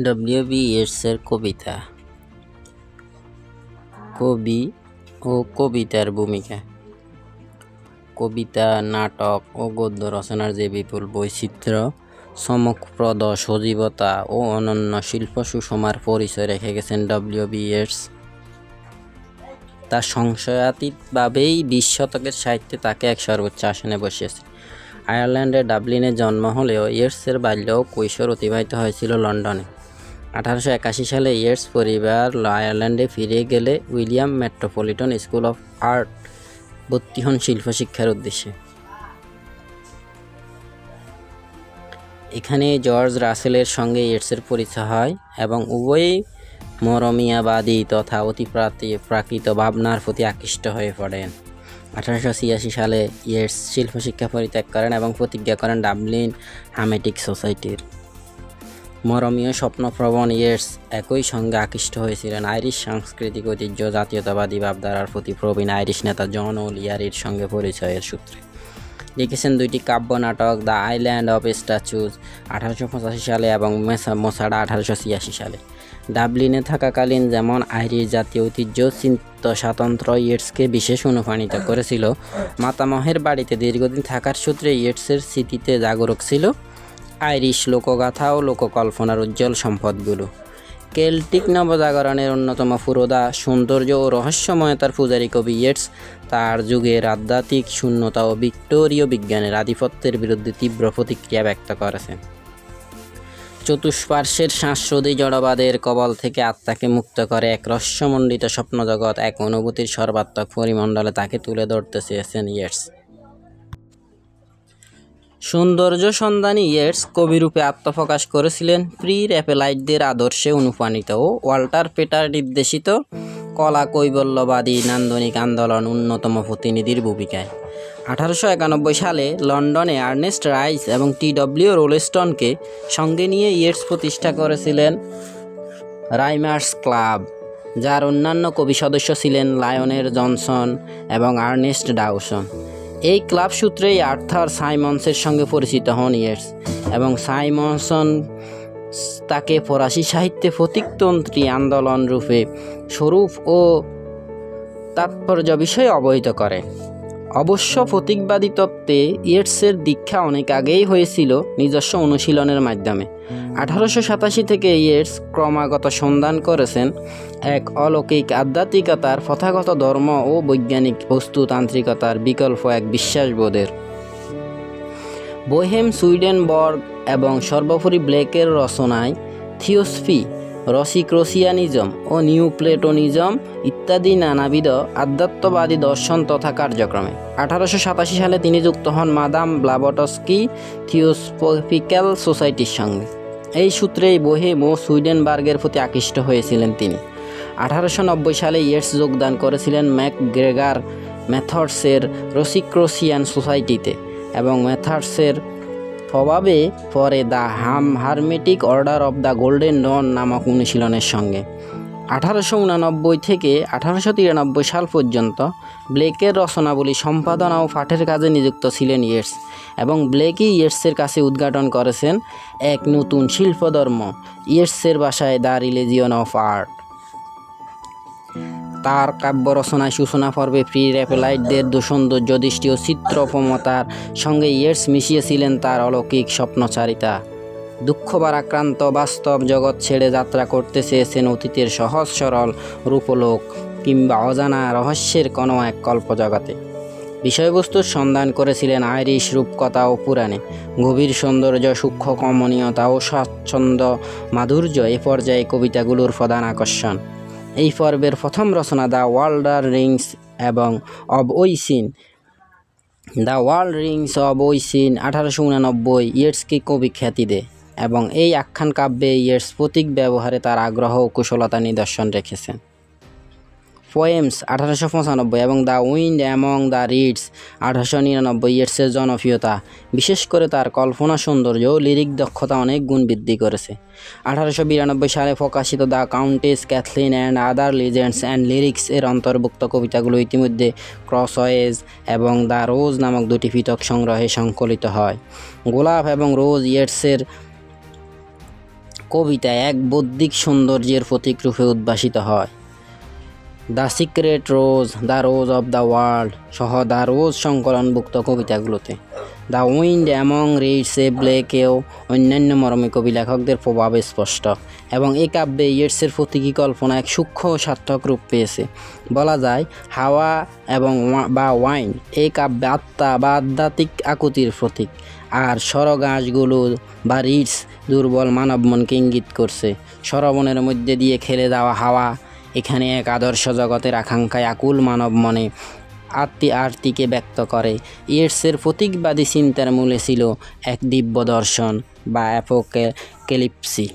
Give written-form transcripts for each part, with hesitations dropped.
ডব্লিউ.বি. ইয়েটসের কবিতা, কবি ও কবিতার ভূমিকা। কবিতা, নাটক ও গদ্য রচনার যে বিপুল বৈচিত্র্য, চমকপ্রদ সজীবতা ও অনন্য শিল্প সুষমার পরিচয় রেখে গেছেন ডব্লিউ.বি. ইয়েটস, তা সংশয়াতীতভাবেই 20 শতকের সাহিত্যে তাকে এক সর্বোচ্চ আসনে বসিয়েছে। আয়ারল্যান্ডের ডাবলিনে জন্ম হলেও ইয়েটসের বাল্য ও কৈশোর অতিবাহিত হয়েছিল লন্ডনে। 1881 সালে ইয়েটস পরিবার আয়ারল্যান্ডে ফিরে গেলে William metropolitan school of art ভর্তি হন শিল্প শিক্ষার উদ্দেশ্যে। এখানে জর্জ রাসেলের সঙ্গে ইয়েটসের পরিচয় হয় এবং উভয়ই মরমিয়াবাদী তথা অতিপ্রাকৃত ভাবনার প্রতি আকৃষ্ট হয়ে পড়েন। 1886 সালে ইয়েটস শিল্প শিক্ষা পরিত্যাগ করেন এবং প্রতিজ্ঞা করেন ডাবলিন হামেটিক সোসাইটির। মরমীয় স্বপ্নপ্রবণ ইয়েটস একই সঙ্গে আকৃষ্ট হয়েছিলেন আইরিশ সাংস্কৃতিক ঐতিহ্য, জাতীয়তাবাদী ভাবধারার প্রতি প্রবীণ আইরিশ নেতা জন ওলিয়ারির সঙ্গে পরিচয়ের সূত্রে। লিখেছেন দুইটি কাব্য নাটক, দ্য আইল্যান্ড অফ স্ট্যাচুজ 1885 সালে এবং মোসাডা 1886 সালে। ডাবলিনে থাকাকালীন যেমন আইরিশ জাতীয় ঐতিহ্য চিত্ত স্বাতন্ত্র্য ইয়েটসকে বিশেষ অনুপ্রাণিত করেছিল, মাতামহের বাড়িতে দীর্ঘদিন থাকার সূত্রে ইয়েটসের স্মৃতিতে জাগরক ছিল আইরিশ লোকগাথা ও লোককল্পনার উজ্জ্বল সম্পদগুলো। কেল্টিক নবজাগরণের অন্যতম পুরোধা, সৌন্দর্য ও রহস্যময়তার পূজারী কবি ইয়েটস তার যুগের আধ্যাত্মিক শূন্যতা ও ভিক্টোরীয় বিজ্ঞানের আধিপত্যের বিরুদ্ধে তীব্র প্রতিক্রিয়া ব্যক্ত করেছেন। চতুষ্পার্শ্বের শ্বাসরোধী জড়বাদের কবল থেকে আত্মাকে মুক্ত করে এক রহস্যমণ্ডিত স্বপ্নজগৎ, এক অনুভূতির সর্বাত্মক পরিমণ্ডলে তাকে তুলে ধরতে চেয়েছেন ইয়েটস। সৌন্দর্য সন্ধানী ইয়েটস কবিরূপে আত্মপ্রকাশ করেছিলেন প্রি র্যাপেলাইটদের আদর্শে অনুপ্রাণিত ও ওয়াল্টার পেটার নির্দেশিত কলা কৈবল্যবাদী নান্দনিক আন্দোলন অন্যতম প্রতিনিধির ভূমিকায়। 1891 সালে লন্ডনে আর্নেস্ট রাইস এবং টি.ডব্লিউ. রোলেস্টনকে সঙ্গে নিয়ে ইয়েটস প্রতিষ্ঠা করেছিলেন রাইমার্স ক্লাব, যার অন্যান্য কবি সদস্য ছিলেন লায়নেল জনসন এবং আর্নেস্ট ডাউসন। এই ক্লাব সূত্রেই আর্থার সাইমন্সের সঙ্গে পরিচিত হন ইয়েটস এবং সাইমনসন তাকে ফরাসি সাহিত্যে প্রতীকতন্ত্রী আন্দোলন রূপে স্বরূপ ও তাৎপর্য বিষয়ে অবহিত করে। অবশ্য প্রতীকবাদী তত্ত্বে ইয়েটসের দীক্ষা অনেক আগেই হয়েছিল নিজস্ব অনুশীলনের মাধ্যমে। 1887 থেকে ইয়েটস ক্রমাগত সন্ধান করেছেন এক অলৌকিক আধ্যাত্মিকতার, প্রথাগত ধর্ম ও বৈজ্ঞানিক বস্তুতান্ত্রিকতার বিকল্প এক বিশ্বাসবোধের। বোহেম, সুইডেনবর্গ এবং সর্বোপরি ব্লেকের রচনায় থিওসফি, রসিক্রোসিয়ানিজম ও নিউ প্লেটোনিজম ইত্যাদি নানাবিধ আধ্যাত্মবাদী দর্শন তথা কার্যক্রমে 1887 সালে তিনি যুক্ত হন মাদাম ব্লাভটস্কি থিওসফিক্যাল সোসাইটির সঙ্গে। এই সূত্রেই বোহেম ও সুইডেনবার্গের প্রতি আকৃষ্ট হয়েছিলেন তিনি। 1890 সালে ইয়েটস যোগদান করেছিলেন ম্যাকগ্রেগার মেথডসের রসিক্রোসিয়ান সোসাইটিতে এবং মেথডসের প্রভাবে পরে the hermetic order of the golden dawn নামক অনুশীলনের সঙ্গে। 1889 থেকে 1893 সাল পর্যন্ত ব্লেকের রচনাবলী সম্পাদনা ও পাঠের কাজে নিযুক্ত ছিলেন ইয়েটস এবং ব্লেকই ইয়েটসের কাছে উদ্ঘাটন করেছেন এক নতুন শিল্পধর্ম, ইয়েটসের ভাষায় দ্য রিলিজিয়ন অফ আর্ট। তার কাব্য রচনায় সূচনা পর্বে প্রি র্যাপেলাইটদের সৌন্দর্য দৃষ্টি ও চিত্রপমতার সঙ্গে ইয়েটস মিশিয়েছিলেন তার অলৌকিক স্বপ্নচারিতা। দুঃখ ভারাক্রান্ত বাস্তব জগৎ ছেড়ে যাত্রা করতে চেয়েছেন অতীতের সহজ সরল রূপলোক কিংবা অজানা রহস্যের কোনো এক কল্পজগতে। বিষয়বস্তুর সন্ধান করেছিলেন আইরিশ রূপকথা ও পুরাণে। গভীর সৌন্দর্য, সূক্ষ্ম কমনীয়তা ও স্বাচ্ছন্দ্য মাধুর্য এ পর্যায়ে কবিতাগুলোর প্রধান আকর্ষণ। এই পর্বের প্রথম রচনা দ্য ওয়ার্ল্ড রিংস অব ওইসিন 1889 ইয়েটসকে কবি খ্যাতি দেয় এবং এই আখ্যান কাব্যে ইয়েটস প্রতীক ব্যবহারে তার আগ্রহ ও কুশলতা নিদর্শন রেখেছেন। পোয়েমস 1895 এবং the wind among the reads 1899 ইয়েটসের জনপ্রিয়তা, বিশেষ করে তার কল্পনা সৌন্দর্য ও লিরিক দক্ষতা অনেক গুণ বৃদ্ধি করেছে। 1892 সালে প্রকাশিত the Countess Cathleen and other legends and lyrics এর অন্তর্ভুক্ত কবিতাগুলো ইতিমধ্যে ক্রসওয়েজ এবং দ্য রোজ নামক দুটি পৃথক সংগ্রহে সংকলিত হয়। গোলাপ এবং রোজ ইয়েটসের কবিতায় এক বৌদ্ধিক সৌন্দর্যের প্রতীক রূপে উদ্ভাসিত হয়। The secret rose, the rose of the world সহ দ্য রোজ সংকলনভুক্ত কবিতাগুলোতে দ্য উইন্ড অ্যামং রিডস এ ব্লেকেও অন্যান্য মরমী কবি লেখকদের প্রভাব স্পষ্ট, এবং এই কাব্যে ইয়েটসের প্রতীকী কল্পনা এক সূক্ষ্ম ও সার্থক রূপ পেয়েছে। বলা যায় হাওয়া এবং বা ওয়াইন এই কাব্যে আত্মা বা আধ্যাত্মিক আকুতির প্রতীক, আর সরগাছগুলো বা রিডস দুর্বল মানব মনকে ইঙ্গিত করছে। সরবনের মধ্যে দিয়ে খেলে যাওয়া হাওয়া এখানে এক আদর্শ জগতের আকাঙ্ক্ষায় আকুল মানব মনে আরতিকে ব্যক্ত করে। ইয়েটসের প্রতীকবাদী চিন্তার মূলে ছিল এক দিব্য দর্শন বা অ্যাপোক্যালিপসি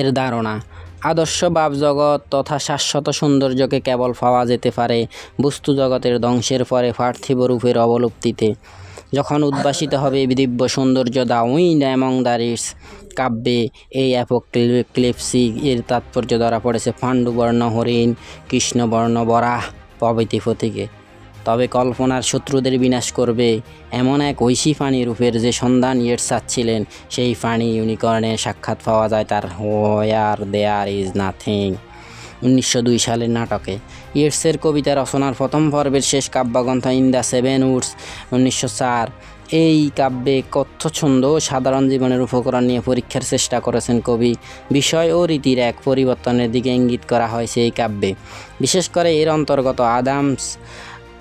এর ধারণা। আদর্শ ভাব জগৎ তথা শাশ্বত সৌন্দর্যকে কেবল পাওয়া যেতে পারে বস্তু জগতের ধ্বংসের পরে পার্থিব রূপের অবলুপ্তিতে। যখন উদ্ভাসিত হবে দিব্য সৌন্দর্য the wind among the reads কাব্যে এই অ্যাপোক্যালিপসি এর তাৎপর্য ধরা পড়েছে পাণ্ডুবর্ণ হরিণ, কৃষ্ণবর্ণ বরাহ প্রভৃতি প্রতীকে। তবে কল্পনার শত্রুদের বিনাশ করবে এমন এক ঐশী প্রাণী রূপের যে সন্ধান ইয়েটস চাচ্ছিলেন, সেই প্রাণী ইউনিকর্নের সাক্ষাৎ পাওয়া যায় তার হোয়ার দেয়ার ইজ নাথিং 1902 সালের নাটকে। ইয়েটসের কবিতা রচনার প্রথম পর্বের শেষ কাব্যগ্রন্থ ইন দ্য সেভেন উডস 1904 এই কাব্যে কথ্য ছন্দ ও সাধারণ জীবনের উপকরণ নিয়ে পরীক্ষার চেষ্টা করেছেন কবি। বিষয় ও রীতির এক পরিবর্তনের দিকে ইঙ্গিত করা হয়েছে এই কাব্যে। বিশেষ করে এর অন্তর্গত আদামস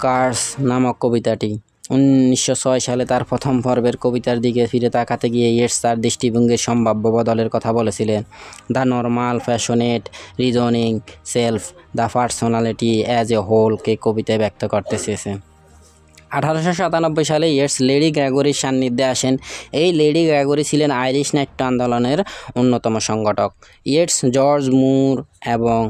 কার্স নামক কবিতাটি। 1906 সালে তার প্রথম পর্বের কবিতার দিকে ফিরে তাকাতে গিয়ে ইয়েটস তার দৃষ্টিভঙ্গির সম্ভাব্য বদলের কথা বলেছিলেন। The normal passionate reasoning self the personality as a হোলকে কবিতায় ব্যক্ত করতে চেয়েছেন। 1897 সালে ইয়েটস লেডি গ্রেগরির সান্নিধ্যে আসেন। এই লেডি গ্রেগরি ছিলেন আইরিশ নাট্য আন্দোলনের অন্যতম সংগঠক। ইয়েটস জর্জ মুর এবং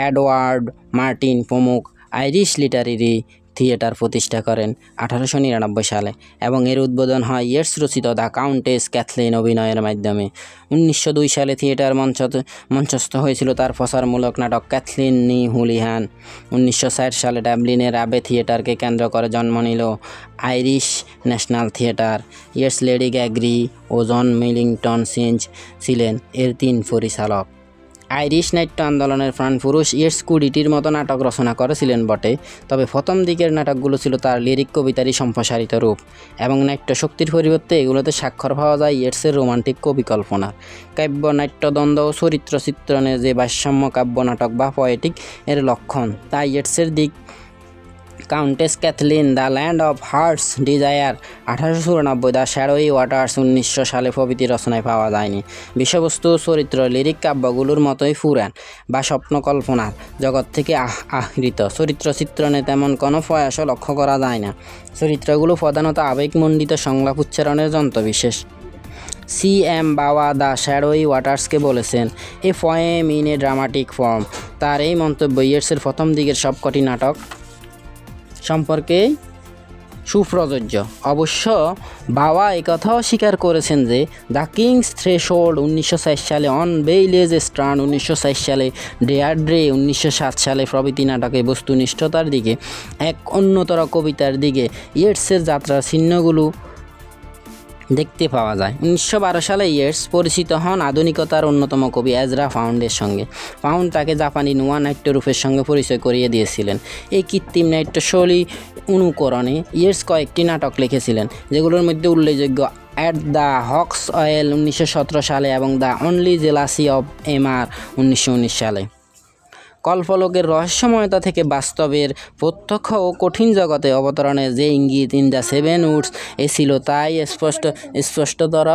এডওয়ার্ড মার্টিন প্রমুখ আইরিশ লিটারেরি থিয়েটার প্রতিষ্ঠা করেন 1899 সালে, এবং এর উদ্বোধন হয় ইয়েটস রচিত দ্য কাউন্টেস ক্যাথলিন অভিনয়ের মাধ্যমে। 1902 সালে থিয়েটার মঞ্চস্থ হয়েছিল তার প্রচারমূলক নাটক ক্যাথলিন নি হুলিহান। 1960 সালে ডাবলিনের আবে থিয়েটারকে কেন্দ্র করে জন্ম নিল Irish national theatre. Yeats, lady Gregory ও জন মিলিংটন সিঞ্জ ছিলেন এর 3 পরিচালক। আইরিশ নাট্য আন্দোলনের প্রাণপুরুষ ইয়েটস 20টির মতো নাটক রচনা করেছিলেন বটে, তবে প্রথম দিকের নাটকগুলো ছিল তার লিরিক কবিতারই সম্প্রসারিত রূপ, এবং নাট্য শক্তির পরিবর্তে এগুলোতে স্বাক্ষর পাওয়া যায় ইয়েটসের রোমান্টিক কবিকল্পনার। কাব্য নাট্যদ্বন্দ্ব ও চরিত্র চিত্রণে যে ভারসাম্য কাব্য নাটক বা পোয়েটিক এর লক্ষণ, তা ইয়েটসের দিক Countess Cathleen, the land of heart's desire 1894, the shadowy waters 1900 সালে প্রভৃতি রচনায় পাওয়া যায়নি। বিষয়বস্তু ও চরিত্র লিরিক কাব্যগুলোর মতোই পুরাণ বা স্বপ্নকল্পনার জগৎ থেকে আহৃত। চরিত্র চিত্রণে তেমন কোনো প্রয়াসও লক্ষ্য করা যায় না। চরিত্রগুলো প্রধানত আবেগমণ্ডিত সংলাপ উচ্চারণের যন্ত্রবিশেষ। C.M. বাওয়া দ্য শ্যাডোই ওয়াটার্সকে বলেছেন a poem in a dramatic form. তার এই মন্তব্য ইয়েটসের প্রথম দিকের সবকটি নাটক সম্পর্কে সুপ্রযোজ্য। অবশ্য বাওয়া একথাও স্বীকার করেছেন যে দ্য কিংস থ্রেশহোল্ড 1960 সালে, অন বেইলেজ স্ট্রান্ড 1960 সালে, ডেয়ারড্রে 1907 সালে প্রভৃতি নাটকে বস্তুনিষ্ঠতার দিকে এক অন্যতর কবিতার দিকে ইয়েটসের যাত্রার চিহ্নগুলো দেখতে পাওয়া যায়। 1912 সালে ইয়েটস পরিচিত হন আধুনিকতার অন্যতম কবি এজরা পাউন্ডের সঙ্গে। পাউন্ড তাকে জাপানি নোয়া নাট্যরূপের সঙ্গে পরিচয় করিয়ে দিয়েছিলেন। এই কৃত্রিম নাট্যশৈলী অনুকরণে ইয়েটস কয়েকটি নাটক লিখেছিলেন, যেগুলোর মধ্যে উল্লেখযোগ্য অ্যাট দ্য হক্স অয়েল 1917 সালে এবং দ্য অনলি জেলাসি অব এমার 1919 সালে। কল্পলোকের রহস্যময়তা থেকে বাস্তবের প্রত্যক্ষ ও কঠিন জগতে অবতরণের যে ইঙ্গিত ইন দ্য সেভেন উডস এ ছিল, তাই স্পষ্টতর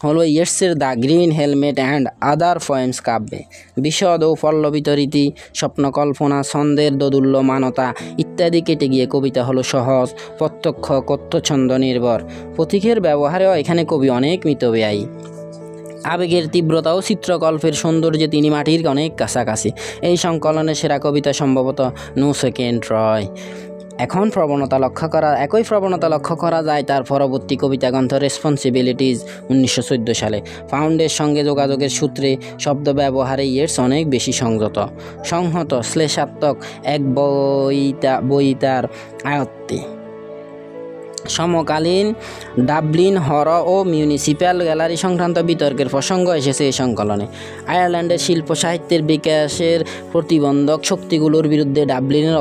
হলো ইয়েটসের the green helmet and other poems কাব্যে। বিশদ ও পল্লবিত রীতি, স্বপ্নকল্পনা, ছন্দের দোদুল্যমানতা ইত্যাদি কেটে গিয়ে কবিতা হলো সহজ, প্রত্যক্ষ, কথ্যছন্দ নির্ভর। প্রতীকের ব্যবহারেও এখানে কবি অনেক মিতব্যয়ী। আবেগের তীব্রতা ও চিত্রকল্পের সৌন্দর্যে তিনি মাটির অনেক কাছাকাছি। এই সংকলনের সেরা কবিতা সম্ভবত নো সেকেন্ড রয়। একই প্রবণতা লক্ষ্য করা যায় তার পরবর্তী কবিতাগ্রন্থ রেসপন্সিবিলিটিজ 1914 সালে। পাউন্ডের সঙ্গে যোগাযোগের সূত্রে শব্দ ব্যবহারে ইয়েটস অনেক বেশি সংহত শ্লেষাত্মক এক বইতার আয়ত্তে। সমকালীন ডাবলিন হর ও মিউনিসিপ্যাল গ্যালারি সংক্রান্ত বিতর্কের প্রসঙ্গ এসেছে এই সংকলনে। আয়ারল্যান্ডের শিল্প সাহিত্যের বিকাশের প্রতিবন্ধক শক্তিগুলোর বিরুদ্ধে ডাবলিনের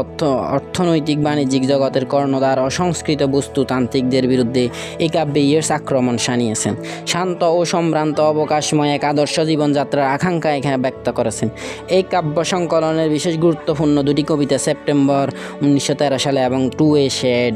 অর্থনৈতিক বাণিজ্যিক জগতের কর্ণধার অসংস্কৃত বস্তুতান্ত্রিকদের বিরুদ্ধে এই কাব্যে ইয়েটস আক্রমণ শানিয়েছেন। শান্ত ও সম্ভ্রান্ত অবকাশময় এক আদর্শ জীবনযাত্রার আকাঙ্ক্ষা এখানে ব্যক্ত করেছেন। এই কাব্য সংকলনের বিশেষ গুরুত্বপূর্ণ দুটি কবিতা সেপ্টেম্বর 1913 সালে এবং টু এ শেড